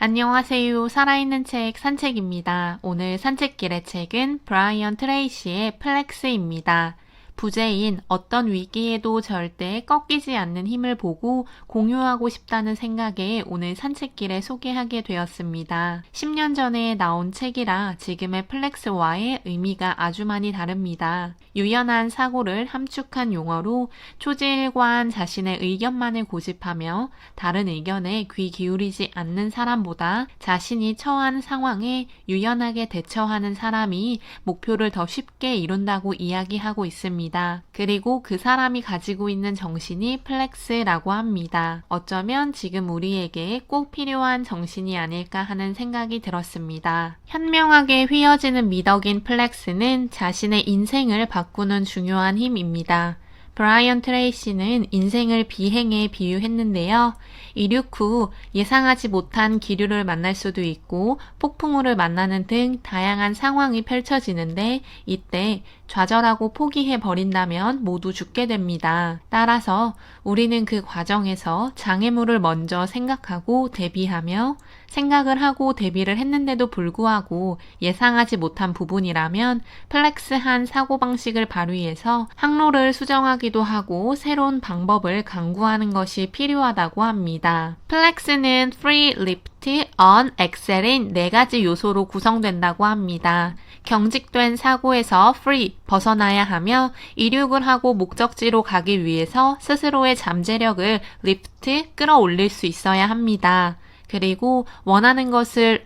안녕하세요. 살아있는 책 산책입니다. 오늘 산책길의 책은 브라이언 트레이시의 플렉스입니다. 부재인 어떤 위기에도 절대 꺾이지 않는 힘을 보고 공유하고 싶다는 생각에 오늘 산책길에 소개하게 되었습니다. 10년 전에 나온 책이라 지금의 플렉스와의 의미가 아주 많이 다릅니다. 유연한 사고를 함축한 용어로 초지일관 자신의 의견만을 고집하며 다른 의견에 귀 기울이지 않는 사람보다 자신이 처한 상황에 유연하게 대처하는 사람이 목표를 더 쉽게 이룬다고 이야기하고 있습니다. 그리고 그 사람이 가지고 있는 정신이 플렉스라고 합니다. 어쩌면 지금 우리에게 꼭 필요한 정신이 아닐까 하는 생각이 들었습니다. 현명하게 휘어지는 미덕인 플렉스는 자신의 인생을 바꾸는 중요한 힘입니다. 브라이언 트레이시는 인생을 비행에 비유했는데요. 이륙 후 예상하지 못한 기류를 만날 수도 있고 폭풍우를 만나는 등 다양한 상황이 펼쳐지는데 이때 좌절하고 포기해버린다면 모두 죽게 됩니다. 따라서 우리는 그 과정에서 장애물을 먼저 생각하고 대비하며 생각을 하고 대비를 했는데도 불구하고 예상하지 못한 부분이라면 플렉스한 사고방식을 발휘해서 항로를 수정하기도 하고 새로운 방법을 강구하는 것이 필요하다고 합니다. 플렉스는 free, lift, on, excel인 4가지 요소로 구성된다고 합니다. 경직된 사고에서 free, 벗어나야 하며 이륙을 하고 목적지로 가기 위해서 스스로의 잠재력을 lift, 끌어올릴 수 있어야 합니다. 그리고 원하는 것을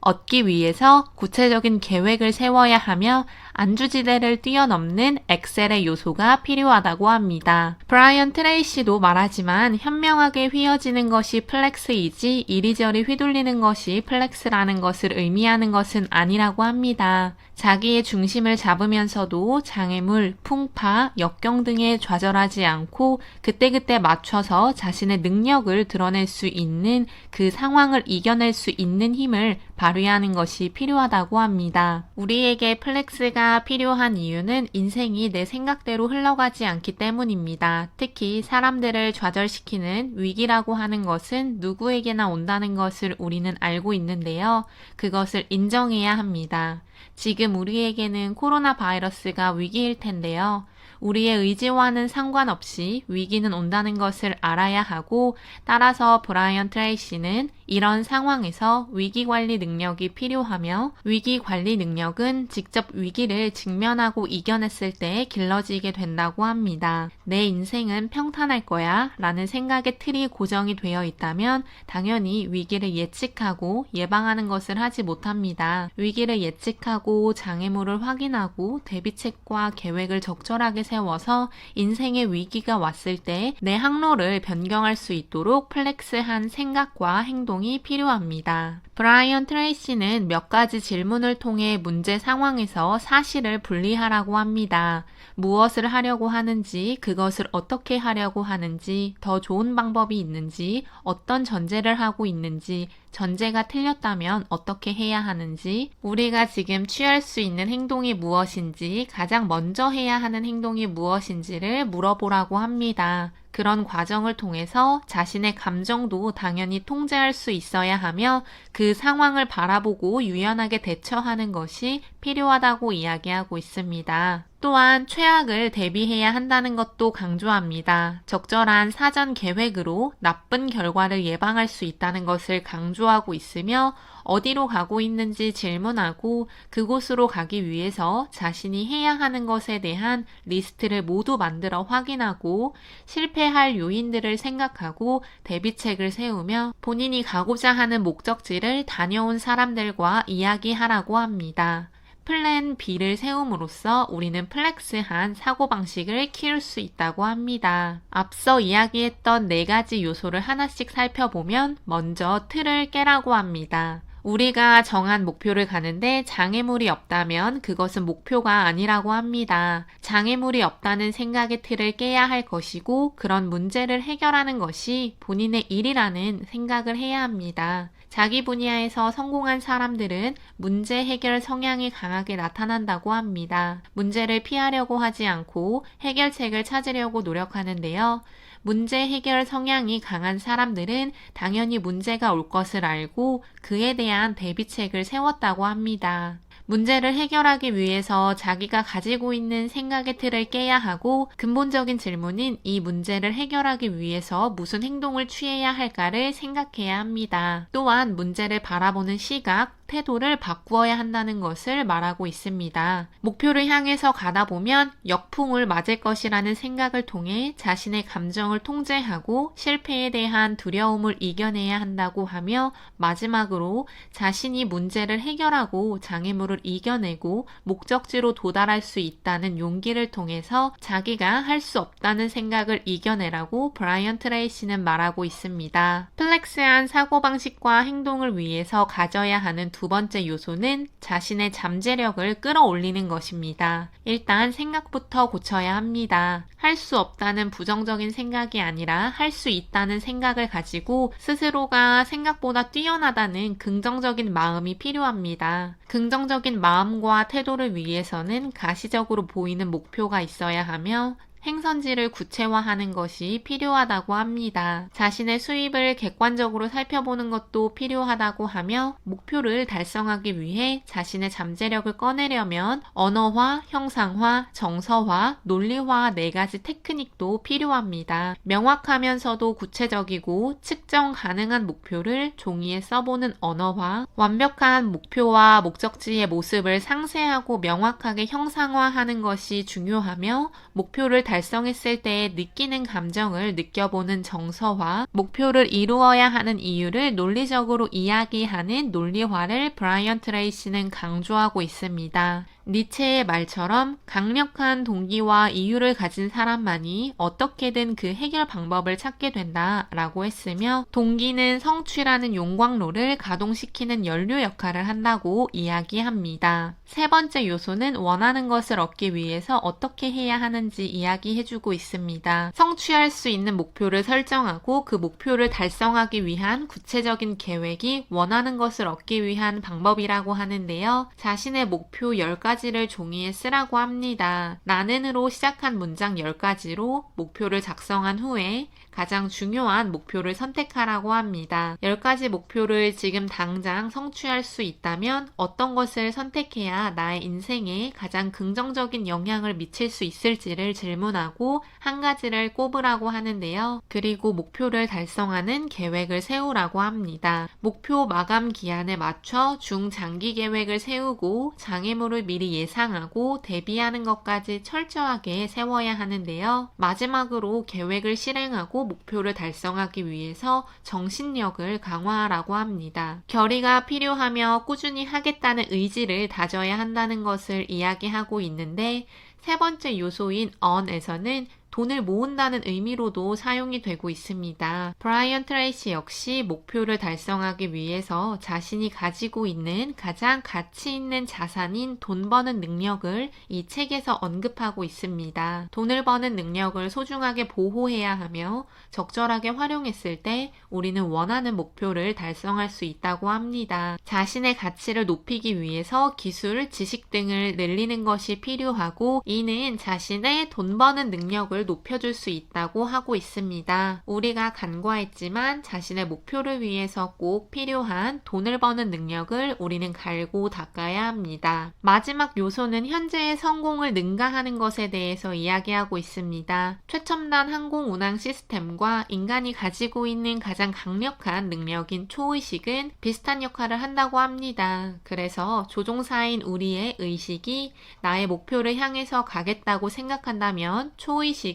얻기 위해서 구체적인 계획을 세워야 하며 안주지대를 뛰어넘는 엑셀의 요소가 필요하다고 합니다. 브라이언 트레이시도 말하지만 현명하게 휘어지는 것이 플렉스이지 이리저리 휘둘리는 것이 플렉스라는 것을 의미하는 것은 아니라고 합니다. 자기의 중심을 잡으면서도 장애물, 풍파, 역경 등에 좌절하지 않고 그때그때 맞춰서 자신의 능력을 드러낼 수 있는 그 상황을 이겨낼 수 있는 힘을 발휘하는 것이 필요하다고 합니다. 우리에게 플렉스가 필요한 이유는 인생이 내 생각대로 흘러가지 않기 때문입니다. 특히 사람들을 좌절시키는 위기라고 하는 것은 누구에게나 온다는 것을 우리는 알고 있는데요. 그것을 인정해야 합니다. 지금 우리에게는 코로나 바이러스가 위기일 텐데요. 우리의 의지와는 상관없이 위기는 온다는 것을 알아야 하고 따라서 브라이언 트레이시는 이런 상황에서 위기관리 능력이 필요하며 위기관리 능력은 직접 위기를 직면하고 이겨냈을 때 길러지게 된다고 합니다. 내 인생은 평탄할 거야 라는 생각의 틀이 고정이 되어 있다면 당연히 위기를 예측하고 예방하는 것을 하지 못합니다. 위기를 예측하고 장애물을 확인하고 대비책과 계획을 적절하게 세워서 인생의 위기가 왔을 때 내 항로를 변경할 수 있도록 플렉스한 생각과 행동이 필요합니다. 브라이언 트레이시는 몇 가지 질문을 통해 문제 상황에서 사실을 분리하라고 합니다. 무엇을 하려고 하는지, 그것을 어떻게 하려고 하는지, 더 좋은 방법이 있는지, 어떤 전제를 하고 있는지, 전제가 틀렸다면 어떻게 해야 하는지, 우리가 지금 취할 수 있는 행동이 무엇인지, 가장 먼저 해야 하는 행동이 무엇인지를 물어보라고 합니다. 그런 과정을 통해서 자신의 감정도 당연히 통제할 수 있어야 하며 그 상황을 바라보고 유연하게 대처하는 것이 필요하다고 이야기하고 있습니다. 또한 최악을 대비해야 한다는 것도 강조합니다. 적절한 사전 계획으로 나쁜 결과를 예방할 수 있다는 것을 강조하고 있으며 어디로 가고 있는지 질문하고 그곳으로 가기 위해서 자신이 해야 하는 것에 대한 리스트를 모두 만들어 확인하고 실패할 요인들을 생각하고 대비책을 세우며 본인이 가고자 하는 목적지를 다녀온 사람들과 이야기하라고 합니다. 플랜 B를 세움으로써 우리는 플렉스한 사고방식을 키울 수 있다고 합니다. 앞서 이야기했던 4가지 요소를 하나씩 살펴보면 먼저 틀을 깨라고 합니다. 우리가 정한 목표를 가는데 장애물이 없다면 그것은 목표가 아니라고 합니다. 장애물이 없다는 생각의 틀을 깨야 할 것이고 그런 문제를 해결하는 것이 본인의 일이라는 생각을 해야 합니다. 자기 분야에서 성공한 사람들은 문제 해결 성향이 강하게 나타난다고 합니다. 문제를 피하려고 하지 않고 해결책을 찾으려고 노력하는데요. 문제 해결 성향이 강한 사람들은 당연히 문제가 올 것을 알고 그에 대한 대비책을 세웠다고 합니다. 문제를 해결하기 위해서 자기가 가지고 있는 생각의 틀을 깨야 하고 근본적인 질문인 이 문제를 해결하기 위해서 무슨 행동을 취해야 할까를 생각해야 합니다. 또한 문제를 바라보는 시각, 태도를 바꾸어야 한다는 것을 말하고 있습니다. 목표를 향해서 가다 보면 역풍을 맞을 것이라는 생각을 통해 자신의 감정을 통제하고 실패에 대한 두려움을 이겨내야 한다고 하며 마지막으로 자신이 문제를 해결하고 장애물을 이겨내고 목적지로 도달할 수 있다는 용기를 통해서 자기가 할 수 없다는 생각을 이겨내라고 브라이언 트레이시는 말하고 있습니다. 플렉스한 사고방식과 행동을 위해서 가져야 하는 두 번째 요소는 자신의 잠재력을 끌어올리는 것입니다. 일단 생각부터 고쳐야 합니다. 할 수 없다는 부정적인 생각이 아니라 할 수 있다는 생각을 가지고 스스로가 생각보다 뛰어나다는 긍정적인 마음이 필요합니다. 긍정적인 마음과 태도를 위해서는 가시적으로 보이는 목표가 있어야 하며 행선지를 구체화하는 것이 필요하다고 합니다. 자신의 수입을 객관적으로 살펴보는 것도 필요하다고 하며 목표를 달성하기 위해 자신의 잠재력을 꺼내려면 언어화, 형상화, 정서화, 논리화 4가지 테크닉도 필요합니다. 명확하면서도 구체적이고 측정 가능한 목표를 종이에 써보는 언어화, 완벽한 목표와 목적지의 모습을 상세하고 명확하게 형상화하는 것이 중요하며 목표를 달성했을 때 느끼는 감정을 느껴보는 정서화, 목표를 이루어야 하는 이유를 논리적으로 이야기하는 논리화를 브라이언 트레이시는 강조하고 있습니다. 니체의 말처럼 강력한 동기와 이유를 가진 사람만이 어떻게든 그 해결 방법을 찾게 된다라고 했으며 동기는 성취라는 용광로를 가동시키는 연료 역할을 한다고 이야기합니다. 세 번째 요소는 원하는 것을 얻기 위해서 어떻게 해야 하는지 이야기해주고 있습니다. 성취할 수 있는 목표를 설정하고 그 목표를 달성하기 위한 구체적인 계획이 원하는 것을 얻기 위한 방법이라고 하는데요. 자신의 목표 10가지를 종이에 쓰라고 합니다. 나는으로 시작한 문장 10가지로 목표를 작성한 후에 가장 중요한 목표를 선택하라고 합니다. 10가지 목표를 지금 당장 성취할 수 있다면 어떤 것을 선택해야 나의 인생에 가장 긍정적인 영향을 미칠 수 있을지를 질문하고 한 가지를 꼽으라고 하는데요. 그리고 목표를 달성하는 계획을 세우라고 합니다. 목표 마감 기한에 맞춰 중장기 계획을 세우고 장애물을 미리 예상하고 대비하는 것까지 철저하게 세워야 하는데요. 마지막으로 계획을 실행하고 목표를 달성하기 위해서 정신력을 강화하라고 합니다. 결의가 필요하며 꾸준히 하겠다는 의지를 다져야 한다는 것을 이야기하고 있는데 세 번째 요소인 on에서는 돈을 모은다는 의미로도 사용이 되고 있습니다. 브라이언 트레이시 역시 목표를 달성하기 위해서 자신이 가지고 있는 가장 가치 있는 자산인 돈 버는 능력을 이 책에서 언급하고 있습니다. 돈을 버는 능력을 소중하게 보호해야 하며 적절하게 활용했을 때 우리는 원하는 목표를 달성할 수 있다고 합니다. 자신의 가치를 높이기 위해서 기술, 지식 등을 늘리는 것이 필요하고 이는 자신의 돈 버는 능력을 높여줄 수 있다고 하고 있습니다. 우리가 간과했지만 자신의 목표를 위해서 꼭 필요한 돈을 버는 능력을 우리는 갈고 닦아야 합니다. 마지막 요소는 현재의 성공을 능가하는 것에 대해서 이야기하고 있습니다. 최첨단 항공 운항 시스템과 인간이 가지고 있는 가장 강력한 능력인 초의식은 비슷한 역할을 한다고 합니다. 그래서 조종사인 우리의 의식이 나의 목표를 향해서 가겠다고 생각한다면 초의식은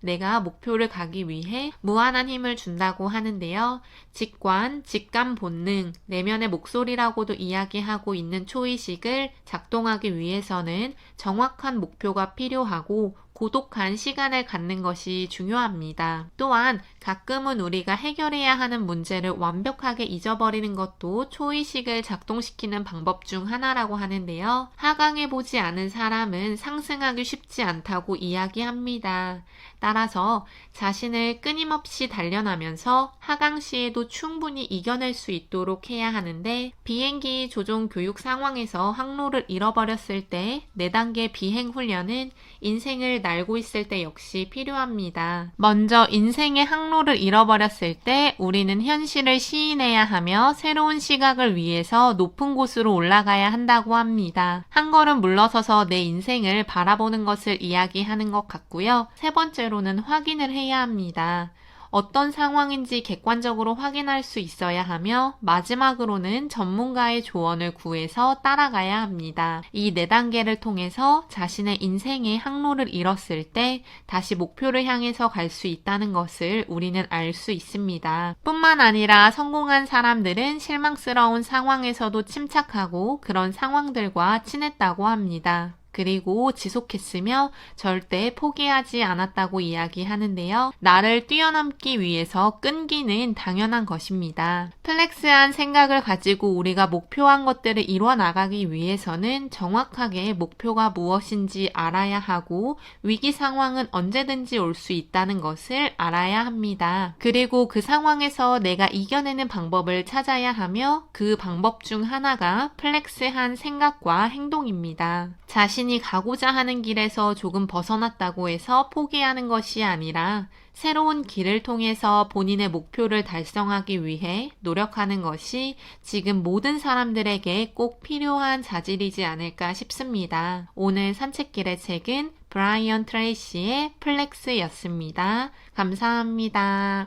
내가 목표를 가기 위해 무한한 힘을 준다고 하는데요. 직관, 직감 본능, 내면의 목소리라고도 이야기하고 있는 초의식을 작동하기 위해서는 정확한 목표가 필요하고 고독한 시간을 갖는 것이 중요합니다. 또한 가끔은 우리가 해결해야 하는 문제를 완벽하게 잊어버리는 것도 초의식을 작동시키는 방법 중 하나라고 하는데요. 하강해보지 않은 사람은 상승하기 쉽지 않다고 이야기합니다. 따라서 자신을 끊임없이 단련하면서 하강 시에도 상황에서도 충분히 이겨낼 수 있도록 해야 하는데 비행기 조종 교육 상황에서 항로를 잃어버렸을 때 4단계 비행 훈련은 인생을 날고 있을 때 역시 필요합니다. 먼저 인생의 항로를 잃어버렸을 때 우리는 현실을 시인해야 하며 새로운 시각을 위해서 높은 곳으로 올라가야 한다고 합니다. 한 걸음 물러서서 내 인생을 바라보는 것을 이야기하는 것 같고요. 세 번째로는 확인을 해야 합니다. 어떤 상황인지 객관적으로 확인할 수 있어야 하며 마지막으로는 전문가의 조언을 구해서 따라가야 합니다. 이 4단계를 통해서 자신의 인생의 항로를 잃었을 때 다시 목표를 향해서 갈 수 있다는 것을 우리는 알 수 있습니다. 뿐만 아니라 성공한 사람들은 실망스러운 상황에서도 침착하고 그런 상황들과 친했다고 합니다. 그리고 지속했으며 절대 포기하지 않았다고 이야기하는데요. 나를 뛰어넘기 위해서 끈기는 당연한 것입니다. 플렉스한 생각을 가지고 우리가 목표한 것들을 이뤄 나가기 위해서는 정확하게 목표가 무엇인지 알아야 하고 위기 상황은 언제든지 올 수 있다는 것을 알아야 합니다. 그리고 그 상황에서 내가 이겨내는 방법을 찾아야 하며 그 방법 중 하나가 플렉스한 생각과 행동입니다. 자신이 가고자 하는 길에서 조금 벗어났다고 해서 포기하는 것이 아니라 새로운 길을 통해서 본인의 목표를 달성하기 위해 노력하는 것이 지금 모든 사람들에게 꼭 필요한 자질이지 않을까 싶습니다. 오늘 산책길의 책은 브라이언 트레이시의 플렉스였습니다. 감사합니다.